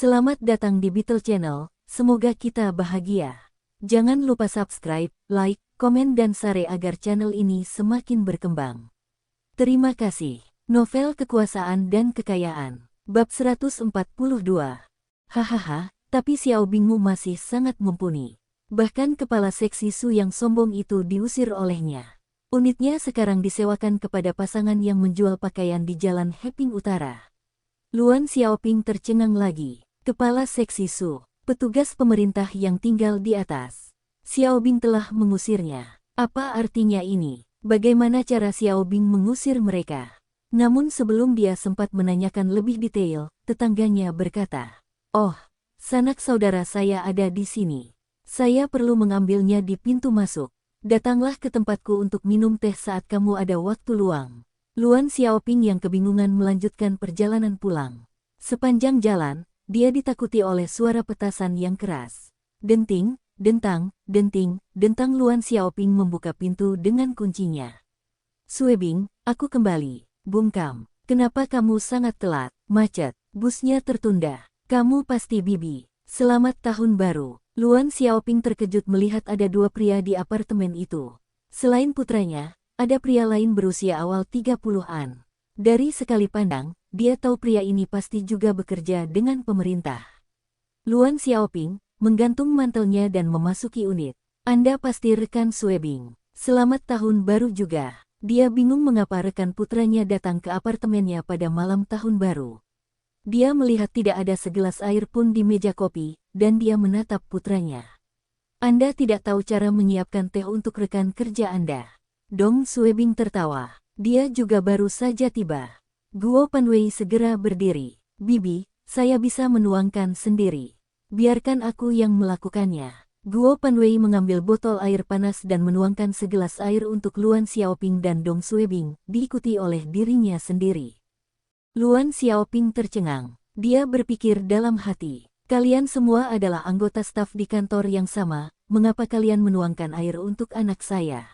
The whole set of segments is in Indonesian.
Selamat datang di Beetle Channel, semoga kita bahagia. Jangan lupa subscribe, like, komen dan share agar channel ini semakin berkembang. Terima kasih. Novel Kekuasaan dan Kekayaan, Bab 142. Hahaha, tapi Xiao Bingmu masih sangat mumpuni. Bahkan kepala seksi Su yang sombong itu diusir olehnya. Unitnya sekarang disewakan kepada pasangan yang menjual pakaian di Jalan Heping Utara. Luan Xiaoping tercengang lagi. Kepala seksi Su, petugas pemerintah yang tinggal di atas. Xiao Bing telah mengusirnya. Apa artinya ini? Bagaimana cara Xiao Bing mengusir mereka? Namun sebelum dia sempat menanyakan lebih detail, tetangganya berkata, "Oh, sanak saudara saya ada di sini. Saya perlu mengambilnya di pintu masuk. Datanglah ke tempatku untuk minum teh saat kamu ada waktu luang." Luan Xiaoping yang kebingungan melanjutkan perjalanan pulang. Sepanjang jalan, dia ditakuti oleh suara petasan yang keras. Denting, dentang, denting, dentang. Luan Xiaoping membuka pintu dengan kuncinya. "Sue Bing, aku kembali." "Bungkam, kenapa kamu sangat telat?" "Macet, busnya tertunda." "Kamu pasti Bibi. Selamat tahun baru." Luan Xiaoping terkejut melihat ada dua pria di apartemen itu. Selain putranya, ada pria lain berusia awal 30-an. Dari sekali pandang, dia tahu pria ini pasti juga bekerja dengan pemerintah. Luan Xiaoping menggantung mantelnya dan memasuki unit. "Anda pasti rekan Sue Bing. Selamat tahun baru juga." Dia bingung mengapa rekan putranya datang ke apartemennya pada malam tahun baru. Dia melihat tidak ada segelas air pun di meja kopi, dan dia menatap putranya. "Anda tidak tahu cara menyiapkan teh untuk rekan kerja Anda." Dong Sue Bing tertawa. Dia juga baru saja tiba. Guo Panwei segera berdiri. "Bibi, saya bisa menuangkan sendiri. Biarkan aku yang melakukannya." Guo Panwei mengambil botol air panas dan menuangkan segelas air untuk Luan Xiaoping dan Dong Sue Bing, diikuti oleh dirinya sendiri. Luan Xiaoping tercengang. Dia berpikir dalam hati, "Kalian semua adalah anggota staf di kantor yang sama, mengapa kalian menuangkan air untuk anak saya?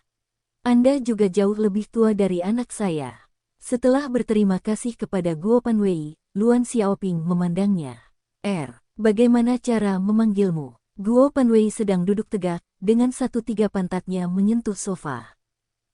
Anda juga jauh lebih tua dari anak saya." Setelah berterima kasih kepada Guo Panwei, Luan Xiaoping memandangnya. Bagaimana cara memanggilmu?" Guo Panwei sedang duduk tegak, dengan 1/3 pantatnya menyentuh sofa.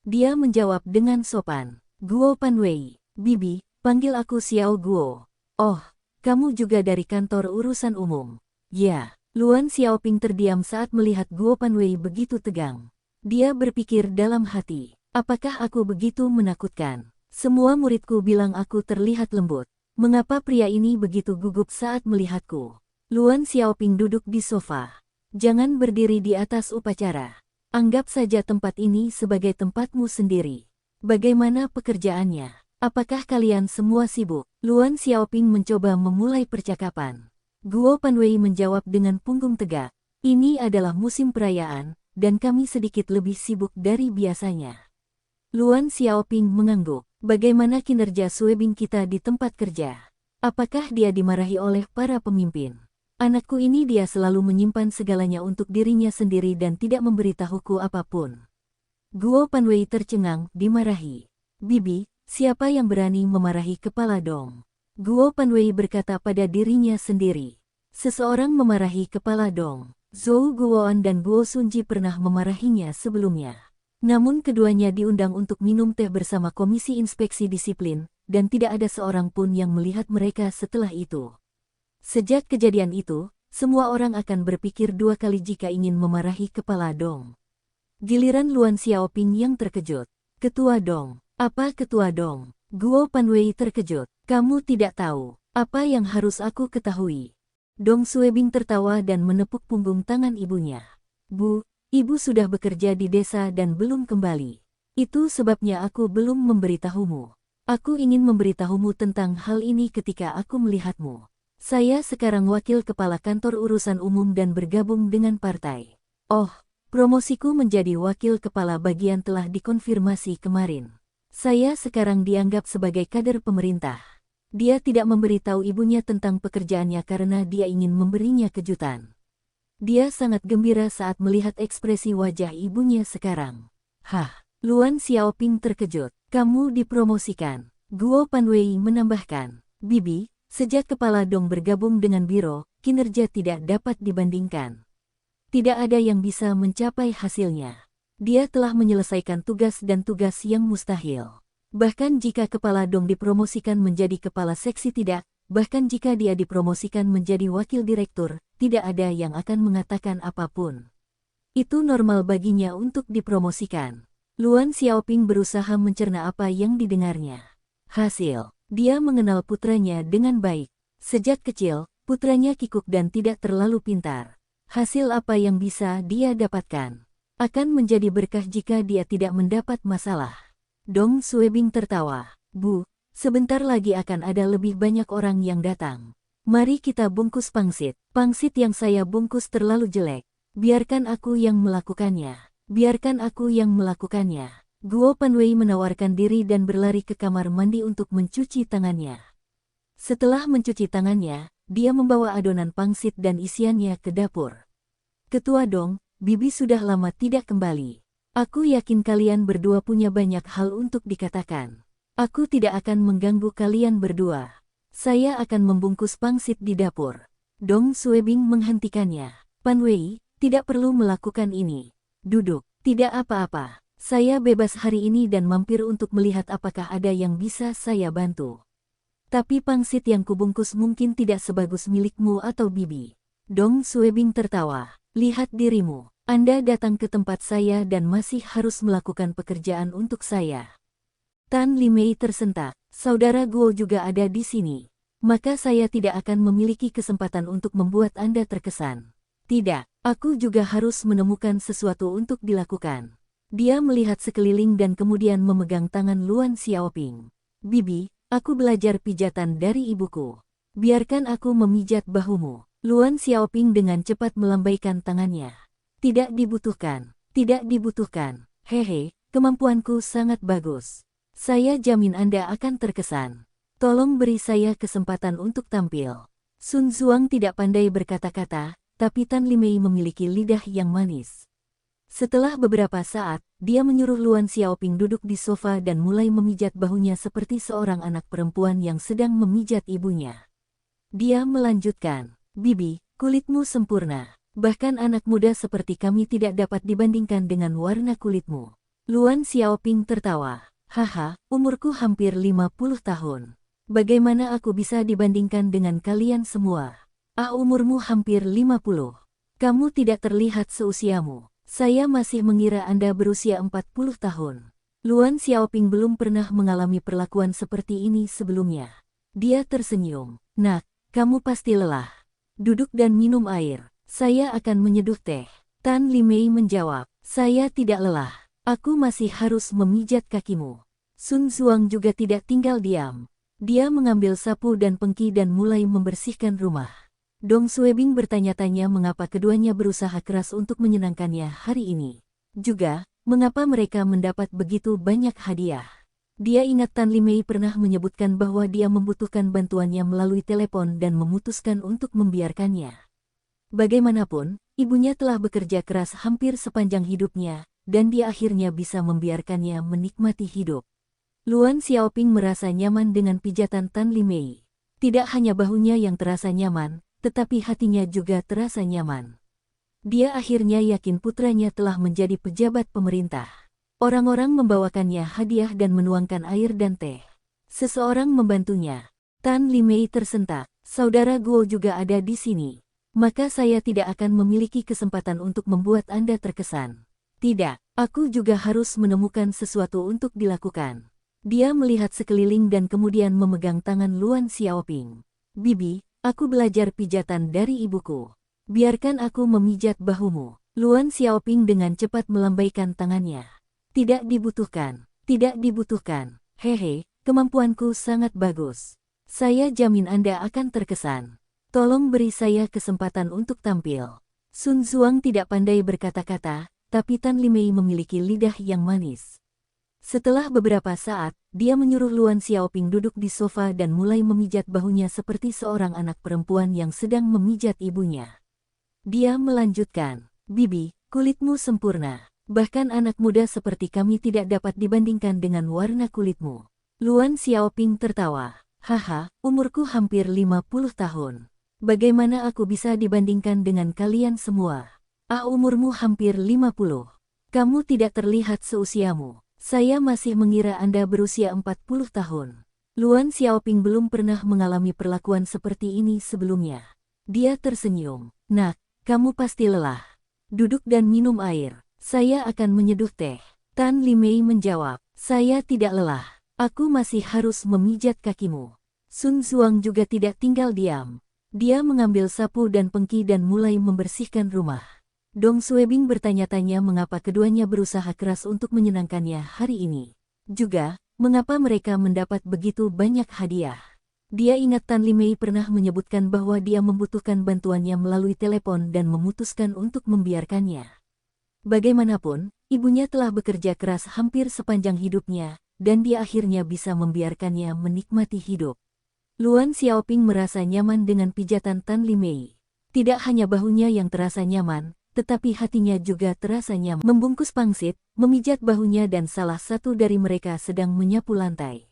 Dia menjawab dengan sopan. "Guo Panwei." "Bibi, panggil aku Xiao Guo." "Oh, kamu juga dari kantor urusan umum?" "Ya." Luan Xiaoping terdiam saat melihat Guo Panwei begitu tegang. Dia berpikir dalam hati, apakah aku begitu menakutkan? Semua muridku bilang aku terlihat lembut. Mengapa pria ini begitu gugup saat melihatku? Luan Xiaoping duduk di sofa. "Jangan berdiri di atas upacara. Anggap saja tempat ini sebagai tempatmu sendiri. Bagaimana pekerjaannya? Apakah kalian semua sibuk?" Luan Xiaoping mencoba memulai percakapan. Guo Panwei menjawab dengan punggung tegak. "Ini adalah musim perayaan, dan kami sedikit lebih sibuk dari biasanya." Luan Xiaoping mengangguk. "Bagaimana kinerja Sue Bing kita di tempat kerja? Apakah dia dimarahi oleh para pemimpin?" "Anakku ini dia selalu menyimpan segalanya untuk dirinya sendiri dan tidak memberitahuku apapun." Guo Panwei tercengang, dimarahi. "Bibi, siapa yang berani memarahi kepala Dong?" Guo Panwei berkata pada dirinya sendiri. Seseorang memarahi kepala Dong. Zhou Guoan dan Guo Sunji pernah memarahinya sebelumnya. Namun keduanya diundang untuk minum teh bersama Komisi Inspeksi Disiplin, dan tidak ada seorang pun yang melihat mereka setelah itu. Sejak kejadian itu, semua orang akan berpikir dua kali jika ingin memarahi kepala Dong. Giliran Luan Xiaoping yang terkejut. "Ketua Dong." "Apa Ketua Dong?" Guo Panwei terkejut. "Kamu tidak tahu apa yang harus aku ketahui?" Dong Sue Bing tertawa dan menepuk punggung tangan ibunya. "Bu, ibu sudah bekerja di desa dan belum kembali. Itu sebabnya aku belum memberitahumu. Aku ingin memberitahumu tentang hal ini ketika aku melihatmu. Saya sekarang wakil kepala kantor urusan umum dan bergabung dengan partai." "Oh, promosiku menjadi wakil kepala bagian telah dikonfirmasi kemarin. Saya sekarang dianggap sebagai kader pemerintah." Dia tidak memberitahu ibunya tentang pekerjaannya karena dia ingin memberinya kejutan. Dia sangat gembira saat melihat ekspresi wajah ibunya sekarang. "Hah?" Luan Xiaoping terkejut. "Kamu dipromosikan?" Guo Panwei menambahkan. "Bibi, Sejak Kepala Dong bergabung dengan Biro, kinerja tidak dapat dibandingkan. Tidak ada yang bisa mencapai hasilnya. Dia telah menyelesaikan tugas dan tugas yang mustahil. Bahkan jika Kepala Dong dipromosikan menjadi Kepala Seksi tidak, bahkan jika dia dipromosikan menjadi Wakil Direktur, tidak ada yang akan mengatakan apapun. Itu normal baginya untuk dipromosikan. Luan Xiaoping berusaha mencerna apa yang didengarnya. Hasil, dia mengenal putranya dengan baik. Sejak kecil, putranya kikuk dan tidak terlalu pintar. Hasil apa yang bisa dia dapatkan akan menjadi berkah jika dia tidak mendapat masalah. Dong Suebing tertawa. Bu, sebentar lagi akan ada lebih banyak orang yang datang. Mari kita bungkus pangsit. Pangsit yang saya bungkus terlalu jelek. Biarkan aku yang melakukannya. Biarkan aku yang melakukannya. Guo Panwei menawarkan diri dan berlari ke kamar mandi untuk mencuci tangannya. Setelah mencuci tangannya, dia membawa adonan pangsit dan isiannya ke dapur. Ketua Dong, Bibi sudah lama tidak kembali. Aku yakin kalian berdua punya banyak hal untuk dikatakan. Aku tidak akan mengganggu kalian berdua. Saya akan membungkus pangsit di dapur. Dong Suebing menghentikannya. Panwei, tidak perlu melakukan ini. Duduk, tidak apa-apa. Saya bebas hari ini dan mampir untuk melihat apakah ada yang bisa saya bantu. Tapi pangsit yang kubungkus mungkin tidak sebagus milikmu atau Bibi. Dong Suebing tertawa. Lihat dirimu. Anda datang ke tempat saya dan masih harus melakukan pekerjaan untuk saya. Tan Limei tersentak. Saudara Guo juga ada di sini. Maka saya tidak akan memiliki kesempatan untuk membuat Anda terkesan. Tidak, aku juga harus menemukan sesuatu untuk dilakukan. Dia melihat sekeliling dan kemudian memegang tangan Luan Xiaoping. Bibi, aku belajar pijatan dari ibuku. Biarkan aku memijat bahumu. Luan Xiaoping dengan cepat melambaikan tangannya. Tidak dibutuhkan, tidak dibutuhkan. Hehe, kemampuanku sangat bagus. Saya jamin Anda akan terkesan. Tolong beri saya kesempatan untuk tampil. Sun Zuang tidak pandai berkata-kata, tapi Tan Limei memiliki lidah yang manis. Setelah beberapa saat, dia menyuruh Luan Xiaoping duduk di sofa dan mulai memijat bahunya seperti seorang anak perempuan yang sedang memijat ibunya. Dia melanjutkan, Bibi, kulitmu sempurna. Bahkan anak muda seperti kami tidak dapat dibandingkan dengan warna kulitmu. Luan Xiaoping tertawa. Haha, umurku hampir 50 tahun. Bagaimana aku bisa dibandingkan dengan kalian semua? Umurmu hampir 50. Kamu tidak terlihat seusiamu. Saya masih mengira Anda berusia 40 tahun. Luan Xiaoping belum pernah mengalami perlakuan seperti ini sebelumnya. Dia tersenyum. Nak, kamu pasti lelah. Duduk dan minum air. Saya akan menyeduh teh. Tan Limei menjawab, saya tidak lelah. Aku masih harus memijat kakimu. Sun Zuang juga tidak tinggal diam. Dia mengambil sapu dan pengki dan mulai membersihkan rumah. Dong Suebing bertanya-tanya mengapa keduanya berusaha keras untuk menyenangkannya hari ini. Juga, mengapa mereka mendapat begitu banyak hadiah. Dia ingat Tan Limei pernah menyebutkan bahwa dia membutuhkan bantuannya melalui telepon dan memutuskan untuk membiarkannya. Bagaimanapun, ibunya telah bekerja keras hampir sepanjang hidupnya, dan dia akhirnya bisa membiarkannya menikmati hidup. Luan Xiaoping merasa nyaman dengan pijatan Tan Limei. Tidak hanya bahunya yang terasa nyaman, tetapi hatinya juga terasa nyaman. Dia akhirnya yakin putranya telah menjadi pejabat pemerintah. Orang-orang membawakannya hadiah dan menuangkan air dan teh. Seseorang membantunya. Tan Limei tersentak. Saudara Guo juga ada di sini. Maka saya tidak akan memiliki kesempatan untuk membuat Anda terkesan. Tidak, aku juga harus menemukan sesuatu untuk dilakukan. Dia melihat sekeliling dan kemudian memegang tangan Luan Xiaoping. Bibi, aku belajar pijatan dari ibuku. Biarkan aku memijat bahumu. Luan Xiaoping dengan cepat melambaikan tangannya. Tidak dibutuhkan, tidak dibutuhkan. Hehe, kemampuanku sangat bagus. Saya jamin Anda akan terkesan. Tolong beri saya kesempatan untuk tampil. Sun Zuang tidak pandai berkata-kata, tapi Tan Limei memiliki lidah yang manis. Setelah beberapa saat, dia menyuruh Luan Xiaoping duduk di sofa dan mulai memijat bahunya seperti seorang anak perempuan yang sedang memijat ibunya. Dia melanjutkan, Bibi, kulitmu sempurna. Bahkan anak muda seperti kami tidak dapat dibandingkan dengan warna kulitmu. Luan Xiaoping tertawa. Haha, umurku hampir 50 tahun. Bagaimana aku bisa dibandingkan dengan kalian semua? Umurmu hampir 50. Kamu tidak terlihat seusiamu. Saya masih mengira Anda berusia 40 tahun. Luan Xiaoping belum pernah mengalami perlakuan seperti ini sebelumnya. Dia tersenyum. Nak, kamu pasti lelah. Duduk dan minum air. Saya akan menyeduh teh. Tan Limei menjawab, saya tidak lelah. Aku masih harus memijat kakimu. Sun Zuang juga tidak tinggal diam. Dia mengambil sapu dan pengki dan mulai membersihkan rumah. Dong Suebing bertanya-tanya mengapa keduanya berusaha keras untuk menyenangkannya hari ini. Juga, mengapa mereka mendapat begitu banyak hadiah. Dia ingat Tan Limei pernah menyebutkan bahwa dia membutuhkan bantuannya melalui telepon dan memutuskan untuk membiarkannya. Bagaimanapun, ibunya telah bekerja keras hampir sepanjang hidupnya, dan dia akhirnya bisa membiarkannya menikmati hidup. Luan Xiaoping merasa nyaman dengan pijatan Tan Limei. Tidak hanya bahunya yang terasa nyaman, tetapi hatinya juga terasa nyaman. Membungkus pangsit, memijat bahunya dan salah satu dari mereka sedang menyapu lantai.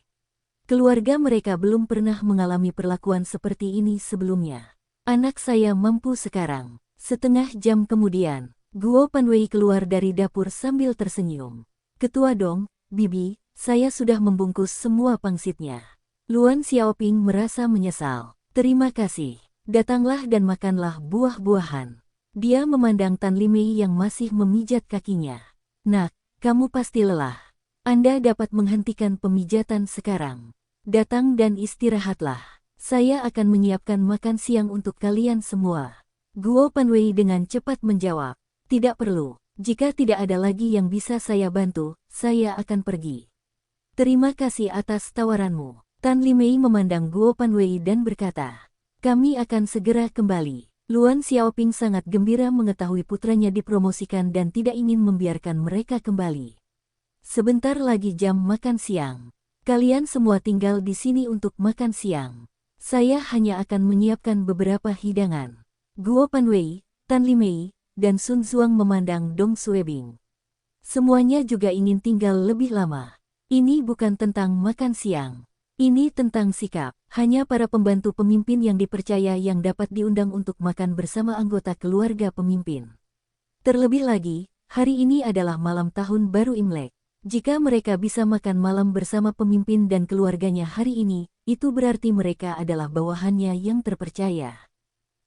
Keluarga mereka belum pernah mengalami perlakuan seperti ini sebelumnya. Anak saya mampu sekarang. Setengah jam kemudian, Guo Panwei keluar dari dapur sambil tersenyum. Ketua Dong, Bibi, saya sudah membungkus semua pangsitnya. Luan Xiaoping merasa menyesal. Terima kasih. Datanglah dan makanlah buah-buahan. Dia memandang Tan Limei yang masih memijat kakinya. Nak, kamu pasti lelah. Anda dapat menghentikan pemijatan sekarang. Datang dan istirahatlah. Saya akan menyiapkan makan siang untuk kalian semua. Guo Panwei dengan cepat menjawab. Tidak perlu. Jika tidak ada lagi yang bisa saya bantu, saya akan pergi. Terima kasih atas tawaranmu. Tan Limei memandang Guo Panwei dan berkata, kami akan segera kembali. Luan Xiaoping sangat gembira mengetahui putranya dipromosikan dan tidak ingin membiarkan mereka kembali. Sebentar lagi jam makan siang. Kalian semua tinggal di sini untuk makan siang. Saya hanya akan menyiapkan beberapa hidangan. Guo Panwei, Tan Limei, dan Sun Zuang memandang Dong Suebing. Semuanya juga ingin tinggal lebih lama. Ini bukan tentang makan siang. Ini tentang sikap. Hanya para pembantu pemimpin yang dipercaya yang dapat diundang untuk makan bersama anggota keluarga pemimpin. Terlebih lagi, hari ini adalah malam tahun baru Imlek. Jika mereka bisa makan malam bersama pemimpin dan keluarganya hari ini, itu berarti mereka adalah bawahannya yang terpercaya.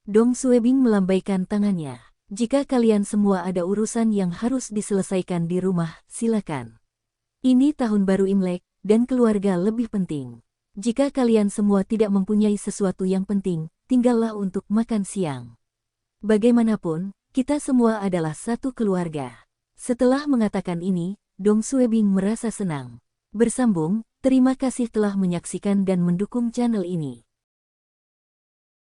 Dong Suebing melambaikan tangannya. Jika kalian semua ada urusan yang harus diselesaikan di rumah, silakan. Ini tahun baru Imlek, dan keluarga lebih penting. Jika kalian semua tidak mempunyai sesuatu yang penting, tinggallah untuk makan siang. Bagaimanapun, kita semua adalah satu keluarga. Setelah mengatakan ini, Dong Suebing merasa senang. Bersambung, terima kasih telah menyaksikan dan mendukung channel ini.